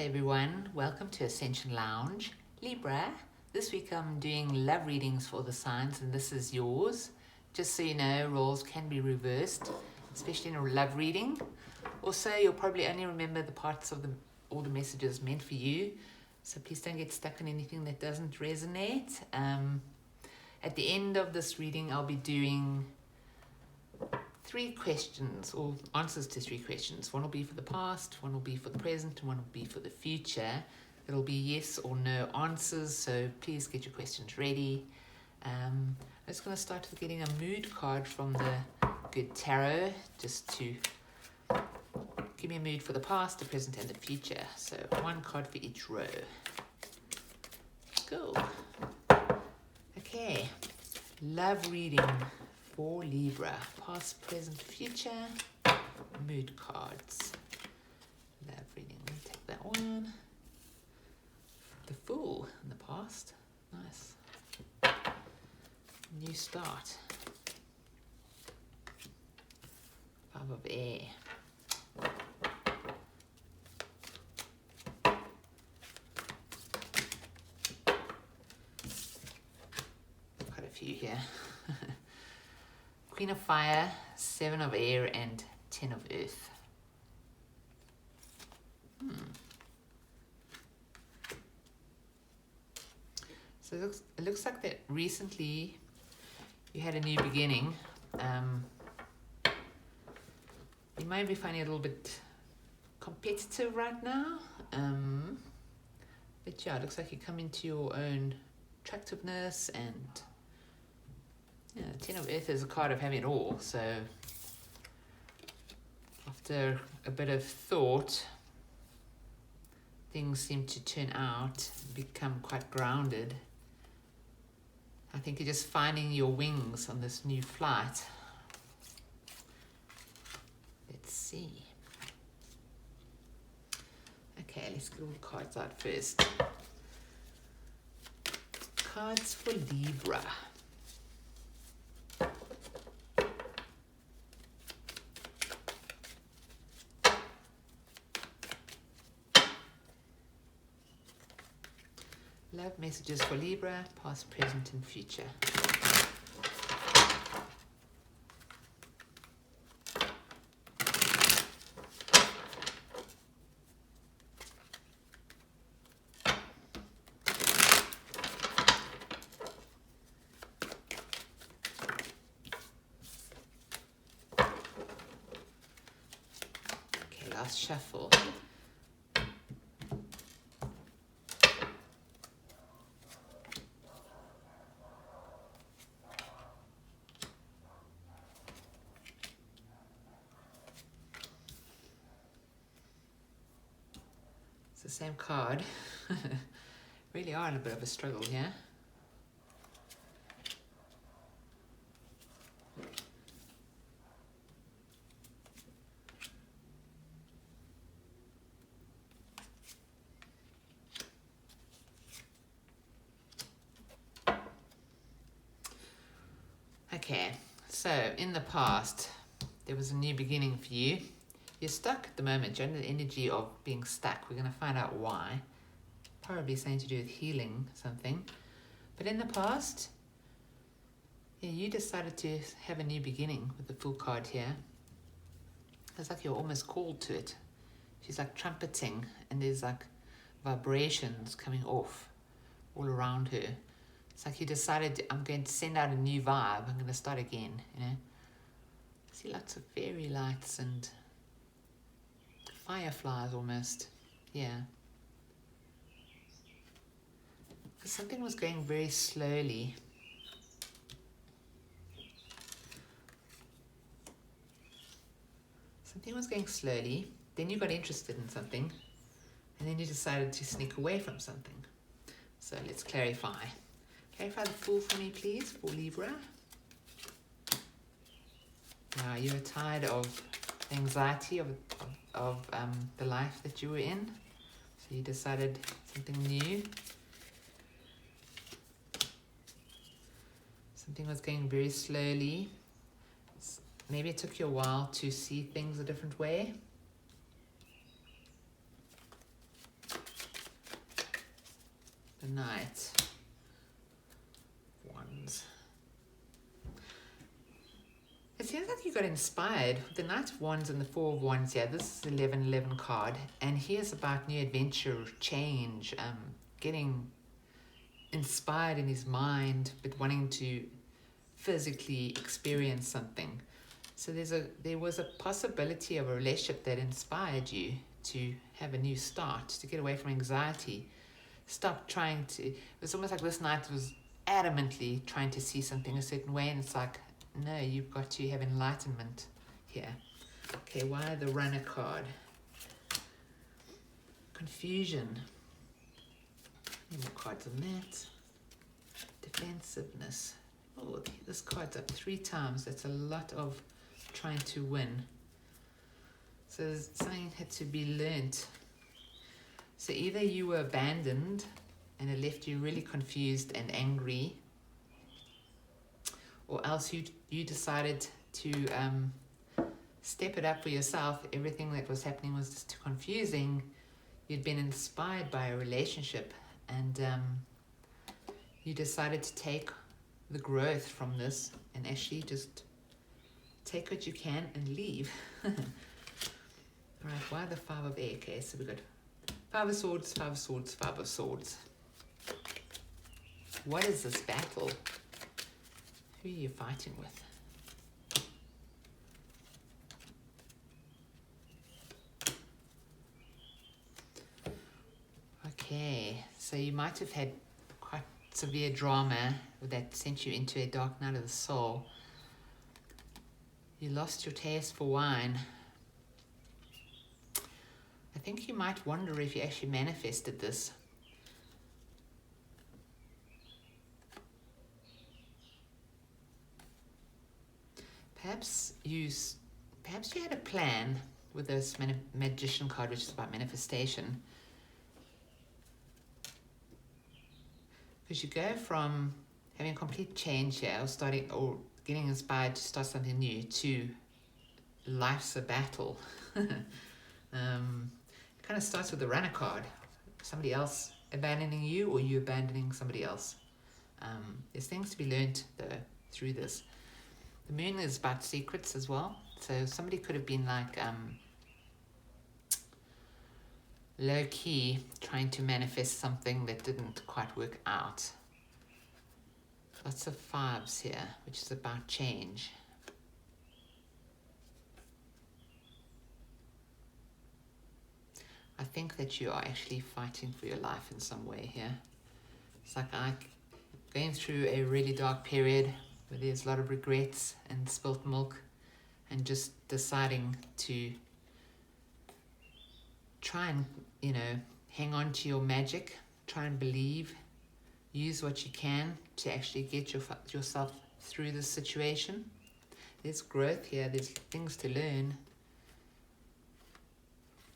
everyone, welcome to Ascension Lounge. Libra, this week I'm doing love readings for the signs and this is yours. Just so you know, roles can be reversed, especially in a love reading. Also, you'll probably only remember the parts of all the messages meant for you, so please don't get stuck on anything that doesn't resonate. At the end of this reading, I'll be doing 3 questions, or answers to 3 questions. One will be for the past, one will be for the present, and one will be for the future. It'll be yes or no answers, so please get your questions ready. I'm just going to start with getting a mood card from the Good Tarot, just to give me a mood for the past, the present, and the future. So 1 card for each row. Cool. Okay, love reading for Libra, past, present, future, mood cards. Love reading, we'll take that one. The Fool in the past, nice. New start. 5 of Air. Quite a few here. Queen of Fire, 7 of Air, and 10 of Earth. So it looks like that recently you had a new beginning. You might be finding it a little bit competitive right now. But yeah, it looks like you come into your own attractiveness, and yeah, 10 of Earth is a card of having it all. So after a bit of thought, things seem to turn out, become quite grounded. I think you're just finding your wings on this new flight. Let's see. Okay, let's get all the cards out first. Cards for Libra. Love messages for Libra, past, present, and future. Okay, last shuffle. The same card. Really are in a bit of a struggle here. Okay, so in the past there was a new beginning for you. You're stuck at the moment. You're under the energy of being stuck. We're going to find out why. Probably something to do with healing something. But in the past, yeah, you decided to have a new beginning with the Fool card here. It's like you're almost called to it. She's like trumpeting, and there's like vibrations coming off all around her. It's like you decided, I'm going to send out a new vibe. I'm going to start again, you know. I see lots of fairy lights and fireflies almost, yeah. Because something was going very slowly. Something was going slowly, then you got interested in something, and then you decided to sneak away from something. So let's clarify. Clarify the Fool for me, please, for Libra. Now, you're tired of anxiety of the life that you were in, so you decided something new. Something was going very slowly. Maybe it took you a while to see things a different way. the Knight of Wands. It seems like you got inspired with the Knight of Wands and the Four of Wands here. This is 1111 card, and here's about new adventure, change, getting inspired in his mind, but wanting to physically experience something. So there was a possibility of a relationship that inspired you to have a new start, to get away from anxiety. Stop trying to, it was almost like this Knight was adamantly trying to see something a certain way, and it's like, no, you've got to have enlightenment here. Okay, why the Runner card? Confusion. Any more cards on that? Defensiveness. Oh, this card's up 3 times. That's a lot of trying to win. So something had to be learnt. So either you were abandoned and it left you really confused and angry, or else you decided to step it up for yourself. Everything that was happening was just too confusing. You'd been inspired by a relationship, and you decided to take the growth from this and actually just take what you can and leave. Alright, why the 5 of Air? Okay, so we've got 5 of Swords, 5 of Swords, 5 of Swords. What is this battle? Who are you fighting with? Okay, so you might have had quite severe drama that sent you into a dark night of the soul. You lost your taste for wine. I think you might wonder if you actually manifested this. Perhaps you had a plan with this Magician card, which is about manifestation. Because you go from having a complete change here, or getting inspired to start something new, to life's a battle. It kind of starts with the Runner card. Somebody else abandoning you, or you abandoning somebody else. There's things to be learned though through this. The Moon is about secrets as well. So somebody could have been like low-key trying to manifest something that didn't quite work out. Lots of 5s here, which is about change. I think that you are actually fighting for your life in some way here. It's like going through a really dark period where there's a lot of regrets and spilt milk, and just deciding to try and, hang on to your magic, try and believe, use what you can to actually get yourself through this situation. There's growth here, there's things to learn.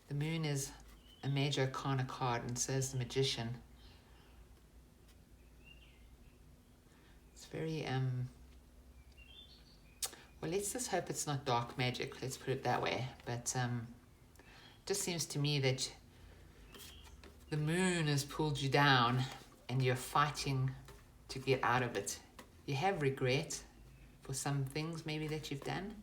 The Moon is a major arcana card, and so is the Magician. It's very, well, let's just hope it's not dark magic, let's put it that way. But just seems to me that the Moon has pulled you down and you're fighting to get out of it. You have regret for some things maybe that you've done,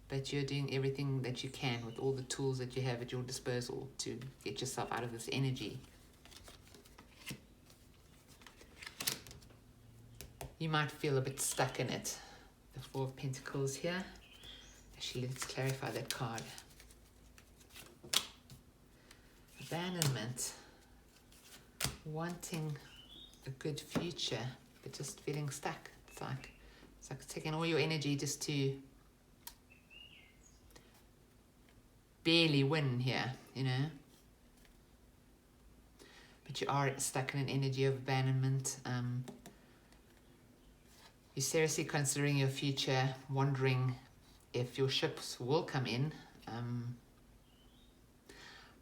but you're doing everything that you can with all the tools that you have at your disposal to get yourself out of this energy. You might feel a bit stuck in it. The 4 of Pentacles here. Actually, let's clarify that card. Abandonment. Wanting a good future, but just feeling stuck. It's like taking all your energy just to barely win here, But you are stuck in an energy of abandonment. You're seriously considering your future, wondering if your ships will come in.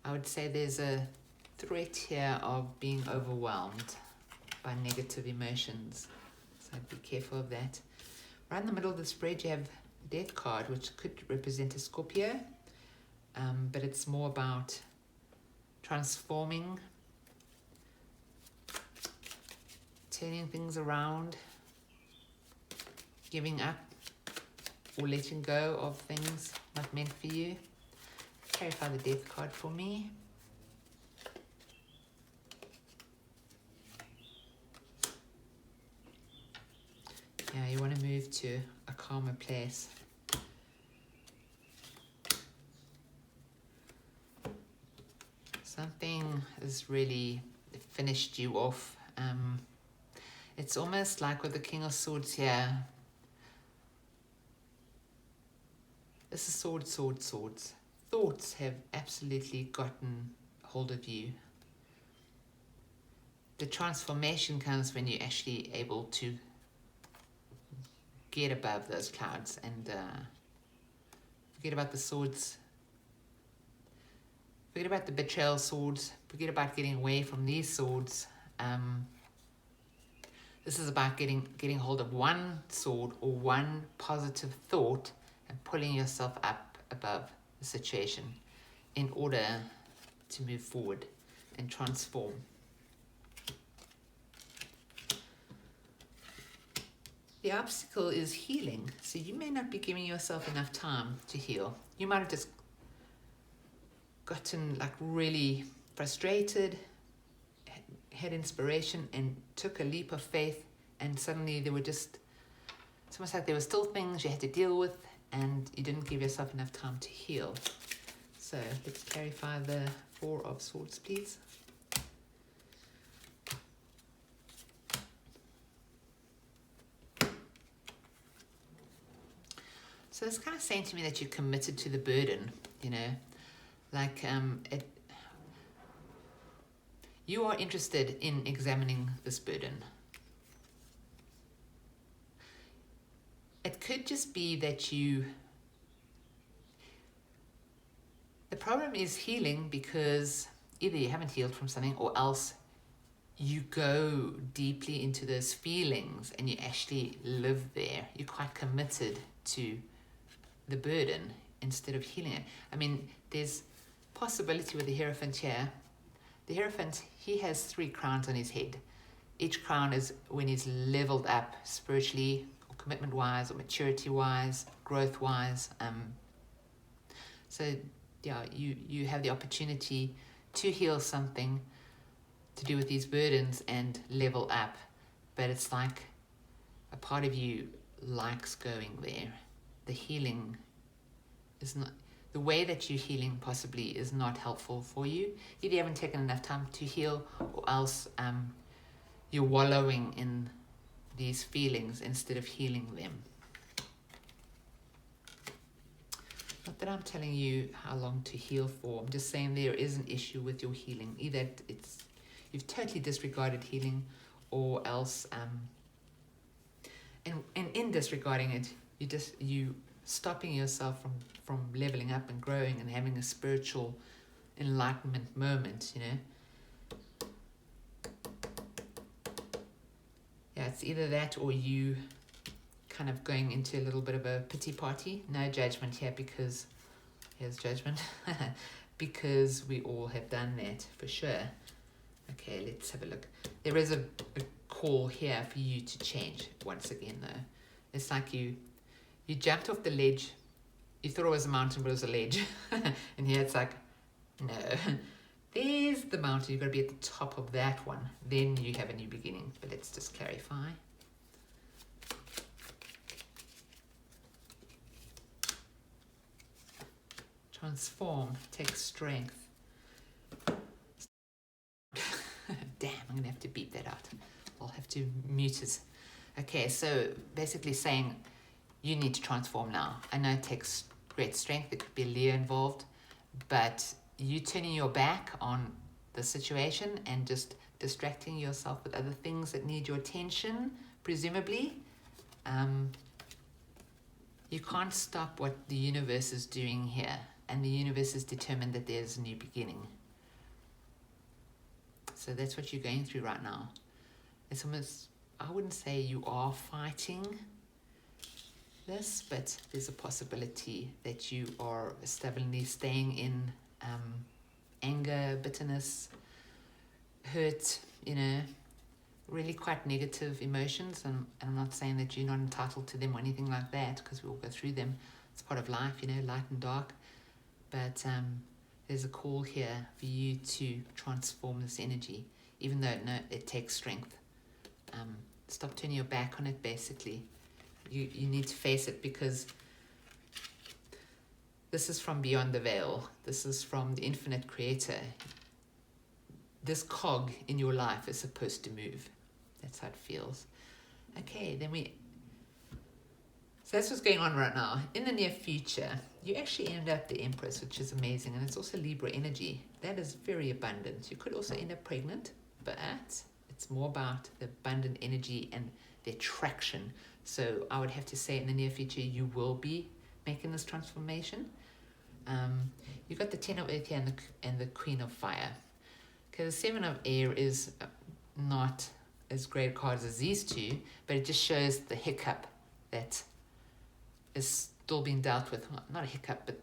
I would say there's a threat here of being overwhelmed by negative emotions. So I'd be careful of that. Right in the middle of the spread, you have the Death card, which could represent a Scorpio. But it's more about transforming turning things around, giving up or letting go of things not meant for you. Clarify the Death card for me. Yeah, you want to move to a calmer place. Something has really finished you off. It's almost like with the King of Swords here. This is swords, swords, swords. Thoughts have absolutely gotten hold of you. The transformation comes when you're actually able to get above those clouds and forget about the swords. Forget about the betrayal swords. Forget about getting away from these swords. This is about getting hold of one sword or one positive thought and pulling yourself up above the situation in order to move forward and transform. The obstacle is healing, so you may not be giving yourself enough time to heal. You might have just gotten like really frustrated, had inspiration and took a leap of faith, and suddenly there were just, it's almost like there were still things you had to deal with and you didn't give yourself enough time to heal. So let's clarify the Four of Swords, please. So it's kind of saying to me that you're committed to the burden, you know, like you are interested in examining this burden. It could just be that the problem is healing because either you haven't healed from something or else you go deeply into those feelings and you actually live there. You're quite committed to the burden instead of healing it. I mean, there's possibility with the Hierophant here. The Hierophant, he has 3 crowns on his head. Each crown is when he's leveled up spiritually, or commitment-wise, or maturity-wise, growth-wise. So, yeah, you have the opportunity to heal something to do with these burdens and level up. But it's like a part of you likes going there. The healing is not... The way that you're healing possibly is not helpful for you. Either you haven't taken enough time to heal, or else you're wallowing in these feelings instead of healing them. Not that I'm telling you how long to heal for. I'm just saying there is an issue with your healing. Either you've totally disregarded healing, or else and in disregarding it, you stopping yourself from leveling up and growing and having a spiritual enlightenment moment, you know. Yeah, it's either that or you kind of going into a little bit of a pity party. No judgment here, because here's judgment. Because we all have done that for sure. Okay, let's have a look. There is a call here for you to change once again though. It's like you jumped off the ledge. You thought it was a mountain, but it was a ledge. And here it's like, no. There's the mountain. You've got to be at the top of that one. Then you have a new beginning. But let's just clarify. Transform. Take strength. Damn, I'm going to have to beep that out. I'll have to mute it. Okay, so basically saying you need to transform now. I know it takes great strength. There could be a Leo involved, but you turning your back on the situation and just distracting yourself with other things that need your attention, presumably, you can't stop what the universe is doing here. And the universe is determined that there's a new beginning. So that's what you're going through right now. It's almost, I wouldn't say you are fighting this, but there's a possibility that you are stubbornly staying in anger, bitterness, hurt, you know, really quite negative emotions, and I'm not saying that you're not entitled to them or anything like that, because we all go through them. It's part of life, you know, light and dark. But there's a call here for you to transform this energy, even though it takes strength. Stop turning your back on it, basically. You need to face it, because this is from beyond the veil. This is from the infinite creator. This cog in your life is supposed to move. That's how it feels. Okay, so that's what's going on right now. In the near future, you actually end up the Empress, which is amazing. And it's also Libra energy. That is very abundant. You could also end up pregnant, but it's more about the abundant energy and the attraction. So I would have to say in the near future, you will be making this transformation. You've got the Ten of Earth here and the Queen of Fire. Because the Seven of Air is not as great cards as these two, but it just shows the hiccup that is still being dealt with. Not a hiccup, but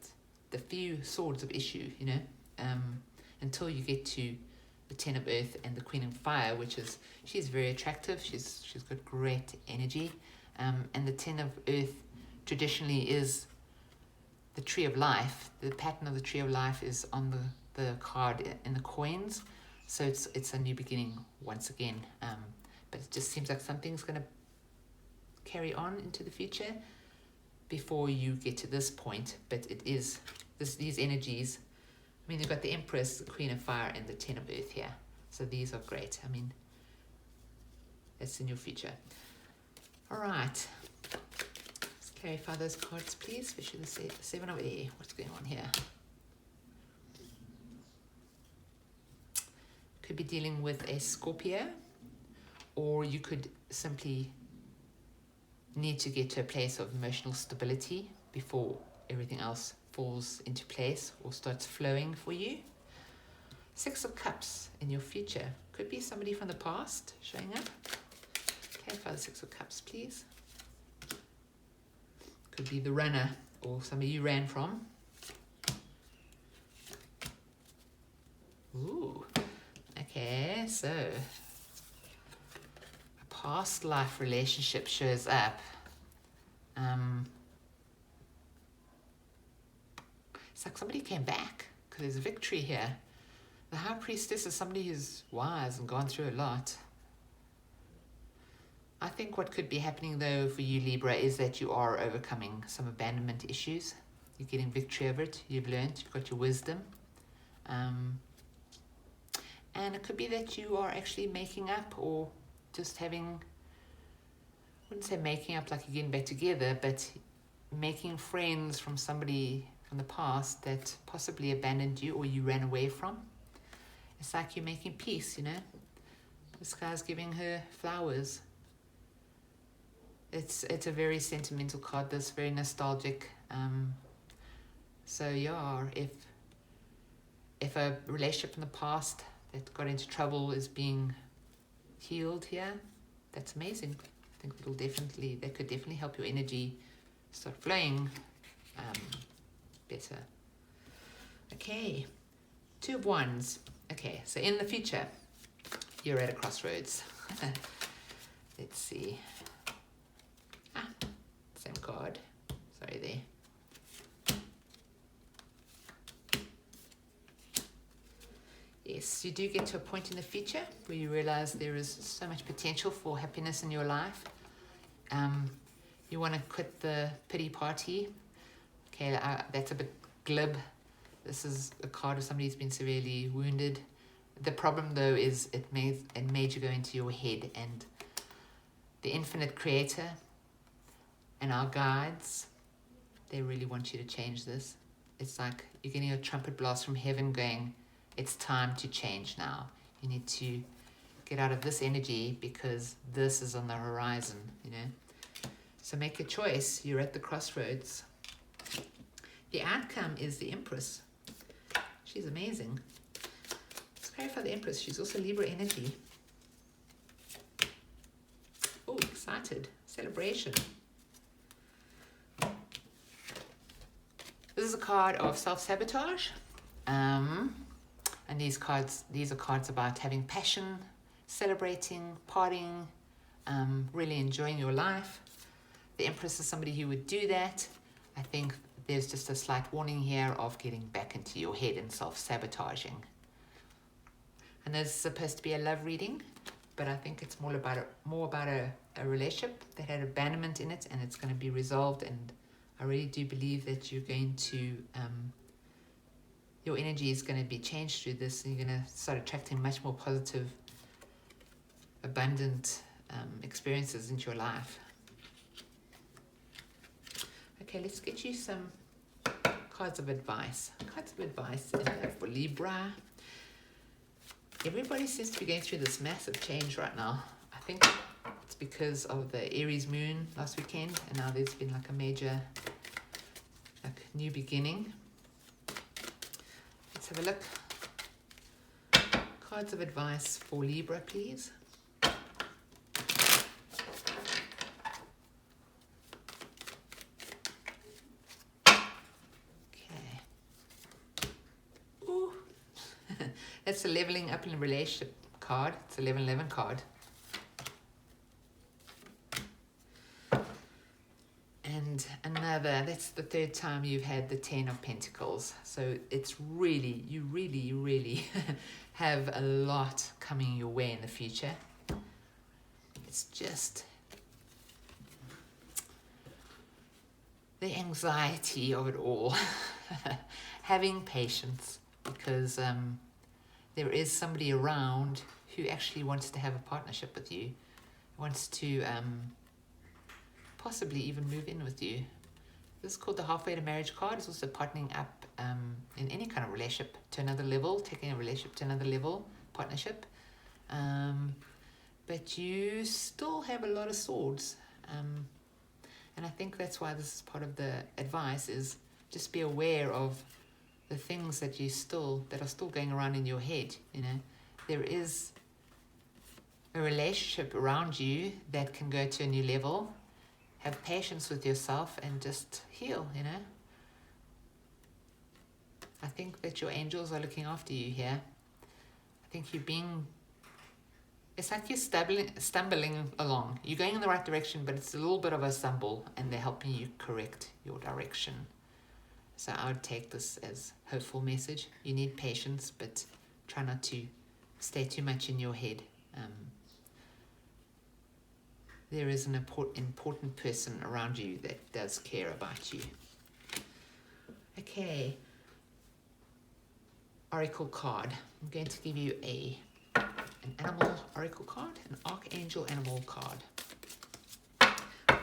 the few swords of issue, you know, until you get to the Ten of Earth and the Queen of Fire, which is, she's very attractive. She's got great energy. And the Ten of Earth traditionally is the Tree of Life. The pattern of the Tree of Life is on the card in the coins. So it's a new beginning once again. But it just seems like something's going to carry on into the future before you get to this point. But it is these energies. I mean, you've got the Empress, the Queen of Fire, and the Ten of Earth here. So these are great. I mean, that's in your future. All right. Let's clarify those cards, please, especially the Seven of Air. What's going on here? Could be dealing with a Scorpio, or you could simply need to get to a place of emotional stability before everything else falls into place or starts flowing for you. Six of Cups in your future. Could be somebody from the past showing up. Clarify the Six of Cups, please. Could be the runner or somebody you ran from. Ooh. Okay, so a past life relationship shows up. It's like somebody came back, because there's victory here. The High Priestess is somebody who's wise and gone through a lot. I think what could be happening though for you, Libra, is that you are overcoming some abandonment issues. You're getting victory over it. You've learned. You've got your wisdom. And it could be that you are actually making up, or just having, I wouldn't say making up like you're getting back together, but making friends from somebody from the past that possibly abandoned you or you ran away from. It's like you're making peace, you know. This guy's giving her flowers. It's a very sentimental card, this, very nostalgic. So yeah, if a relationship from the past that got into trouble is being healed here, that's amazing. I think that could definitely help your energy start flowing better. Okay, Two of Wands. Okay, so in the future, you're at a crossroads. Let's see. Same card. Sorry there. Yes, you do get to a point in the future where you realize there is so much potential for happiness in your life. You want to quit the pity party. Okay, that's a bit glib. This is a card of somebody who's been severely wounded. The problem though is it made you go into your head, and the infinite creator and our guides, they really want you to change this. It's like you're getting a trumpet blast from heaven going, it's time to change now. You need to get out of this energy because this is on the horizon, you know. So make a choice. You're at the crossroads. The outcome is the Empress. She's amazing. Let's clarify the Empress. She's also Libra energy. Oh, excited. Celebration. This is a card of self-sabotage. And these are cards about having passion, celebrating, partying, really enjoying your life. The Empress is somebody who would do that. I think there's just a slight warning here of getting back into your head and self-sabotaging. And there's supposed to be a love reading, but I think it's more about a relationship that had abandonment in it, and it's going to be resolved. And I really do believe that you're going to, your energy is going to be changed through this, and you're going to start attracting much more positive, abundant experiences into your life. Okay, let's get you some cards of advice. Cards of advice for Libra. Everybody seems to be going through this massive change right now. I think it's because of the Aries moon last weekend, and now there's been like a major new beginning. Let's have a look. Cards of advice for Libra, please. That's a leveling up in a relationship card. It's a 11-11 card. And another, that's the third time you've had the 10 of Pentacles. So it's really, you really have a lot coming your way in the future. It's just the anxiety of it all. Having patience, because there is somebody around who actually wants to have a partnership with you, wants to possibly even move in with you. This is called the halfway to marriage card. It's also partnering up in any kind of relationship to another level, taking a relationship to another level, partnership. But you still have a lot of swords. And I think that's why this is part of the advice, is just be aware of the things that are still going around in your head. There is a relationship around you that can go to a new level. Have patience with yourself and just heal. I think that your angels are looking after you here. I think it's like you're stumbling along. You're going in the right direction, but it's a little bit of a stumble, and they're helping you correct your direction. So I would take this as a hopeful message. You need patience, but try not to stay too much in your head. There is an important person around you that does care about you. Okay. Oracle card. I'm going to give you an animal oracle card, an archangel animal card.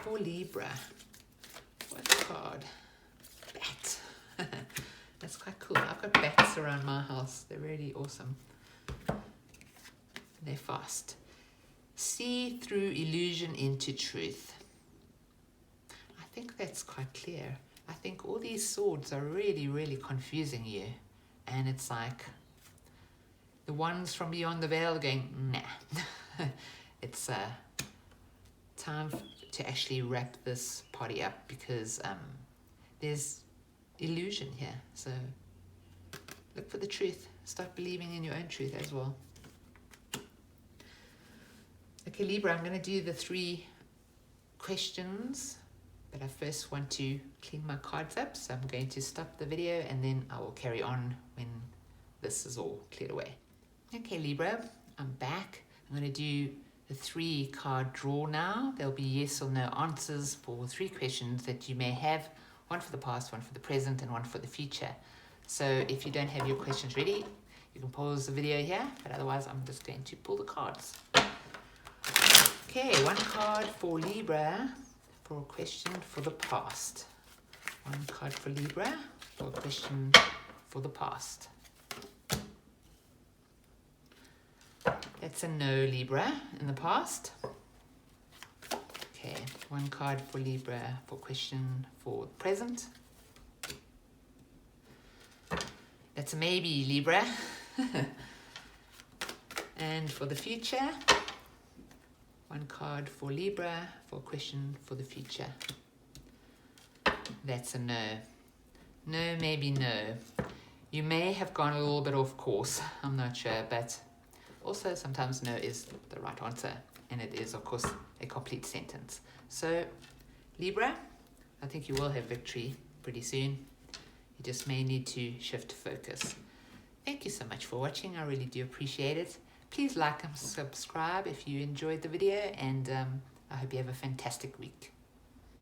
For Libra. What card? Bat. That's quite cool. I've got bats around my house. They're really awesome. They're fast. See through illusion into truth. I think that's quite clear. I think all these swords are really confusing you. And it's like the ones from beyond the veil are going, nah. It's time to actually wrap this party up, because there's illusion here. So look for the truth. Start believing in your own truth as well. Okay, Libra, I'm going to do the 3 questions, but I first want to clean my cards up. So I'm going to stop the video, and then I will carry on when this is all cleared away. Okay, Libra, I'm back. I'm going to do the 3 card draw now. There'll be yes or no answers for 3 questions that you may have. One for the past, one for the present, and one for the future. So if you don't have your questions ready, you can pause the video here, but otherwise I'm just going to pull the cards. Okay, 1 card for Libra for a question for the past. 1 card for Libra for a question for the past. That's a no, Libra, in the past. Okay, 1 card for Libra for question for the present. That's a maybe, Libra. And for the future, 1 card for Libra for a question for the future. That's a no. No, maybe no. You may have gone a little bit off course, I'm not sure, but Also, sometimes no is the right answer, and it is, of course, a complete sentence. So, Libra, I think you will have victory pretty soon. You just may need to shift focus. Thank you so much for watching. I really do appreciate it. Please like and subscribe if you enjoyed the video, and I hope you have a fantastic week.